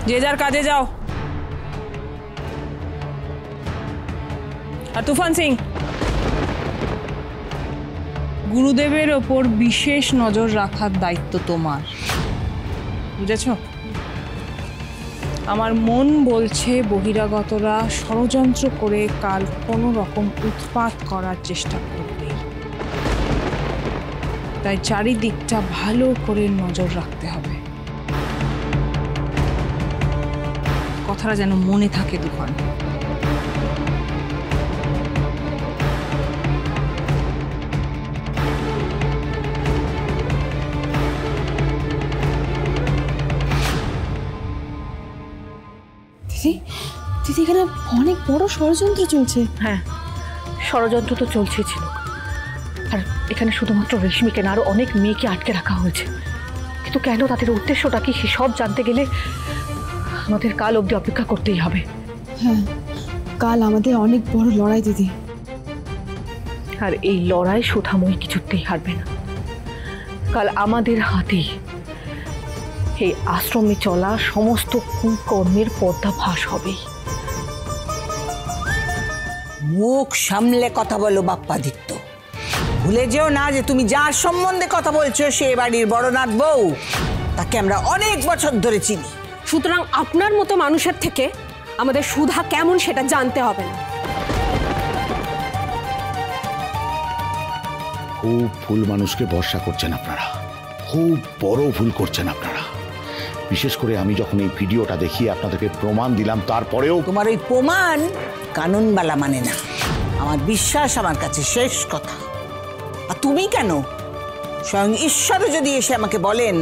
যে যার কাজে যাও। আর তুফান সিং, গুরুদেবের ওপর বিশেষ নজর রাখার দায়িত্ব তোমার, বুঝেছ? আমার মন বলছে বহিরাগতরা ষড়যন্ত্র করে কাল কোনো রকম উৎপাত করার চেষ্টা করবে, তাই চারিদিকটা ভালো করে নজর রাখতে হবে। কথাটা যেন মনে থাকে তুফান। দিদি, এখানে অনেক বড় ষড়যন্ত্র চলছে। হ্যাঁ, ষড়যন্ত্র তো চলছেই ছিল, আর এখানে শুধুমাত্র রেশমিকে না, আরো অনেক মেয়েকে আটকে রাখা হয়েছে। কিন্তু কেন, তাদের উদ্দেশ্যটা কি, সব জানতে গেলে আমাদের কাল অবধি অপেক্ষা করতেই হবে। হ্যাঁ, কাল আমাদের অনেক বড় লড়াই দিদি, আর এই লড়াই সুধাময়ী কিছুতেই হারবে না। কাল আমাদের হাতেই এই আশ্রমে চলা সমস্ত কুকর্মের পর্দাফাশ হবে। মুখ সামলে কথা বলো বাপ্পাদিত্য। ভুলে যেও না যে তুমি যার সম্বন্ধে কথা বলছো সে বাড়ির বড়নাথ বউ, তাকে আমরা অনেক বছর ধরে চিনি। সুতরাং আপনার মতো মানুষের থেকে আমাদের সুধা কেমন সেটা জানতে হবে না। খুব ভুল মানুষকে ভরসা করছেন আপনারা, খুব বড় ভুল করছেন আপনারা। বিশেষ করে আমি যখন এই ভিডিওটা দেখিয়ে আপনাদেরকে প্রমাণ দিলাম, তারপরেও তোমার ওই প্রমাণ কানুনবালা মানে না। আমার বিশ্বাস আমার কাছে শেষ কথা। আর তুমি কেন, স্বয়ং ঈশ্বরও যদি এসে আমাকে বলেন,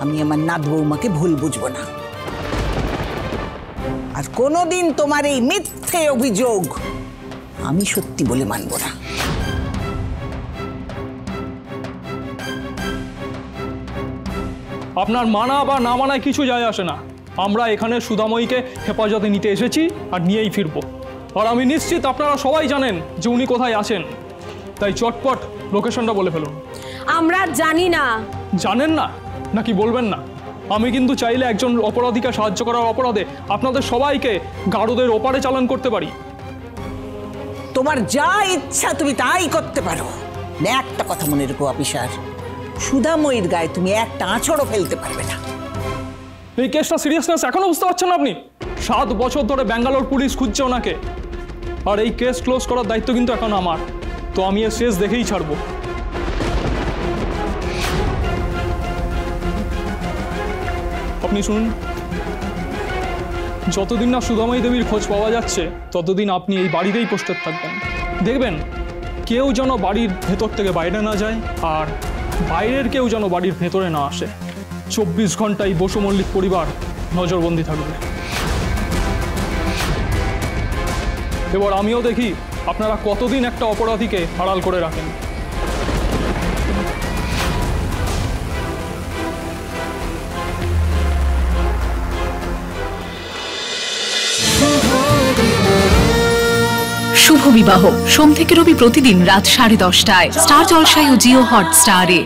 আমি আমার নাত বৌমাকে ভুল বুঝবো না। আর কোনোদিন তোমার এই মিথ্যে অভিযোগ আমি সত্যি বলে মানব না। আপনার মানা বা না মানায় কিছু যায় আসে না। আমরা এখানে সুধাময়ীকে হেফাজতে নিতে এসেছি আর নিয়েই ফিরবো। আর আমি নিশ্চিত আপনারা সবাই জানেন যে উনি কোথায় আছেন, তাই চটপট লোকেশনটা বলে ফেলুন। আমরা জানি না। জানেন না নাকি বলবেন না? আমি কিন্তু চাইলে একজন অপরাধীকে সাহায্য করার অপরাধে আপনাদের সবাইকে গারদের ওপারে চালান করতে পারি। তোমার যা ইচ্ছা তুমি তাই করতে পারো। একটা কথা মনে রেখো অফিসার, সুধাময়ীর গায়ে তুমি একটা আঁচড়ও ফেলতে পারবে না। এই কেসটা সিরিয়াসনেস এখনো বুঝতে পারছেন না আপনি? 7 বছর ধরে ব্যাঙ্গালোর পুলিশ খুঁজছে ওনাকে, আর এই কেস ক্লোজ করার দায়িত্ব কিন্তু এখন আমার। তো আমি এর শেষ দেখেই ছাড়বো। আপনি শুনুন, যতদিন না সুধাময়ী দেবীর খোঁজ পাওয়া যাচ্ছে ততদিন আপনি এই বাড়িতেই পোস্টেড থাকবেন। দেখবেন কেউ যেন বাড়ির ভেতর থেকে বাইরে না যায়, আর বাইরের কেউ যেন বাড়ির ভেতরে না আসে। 24 ঘন্টায় বসু মল্লিক পরিবার নজরবন্দি থাকবে। এবার আমিও দেখি আপনারা কতদিন একটা অপরাধীকে আড়াল করে রাখেন। শুভ বিবাহ সোম থেকে রবি প্রতিদিন রাত 10:30টায় স্টার জলসায় ও জিও হটস্টারে।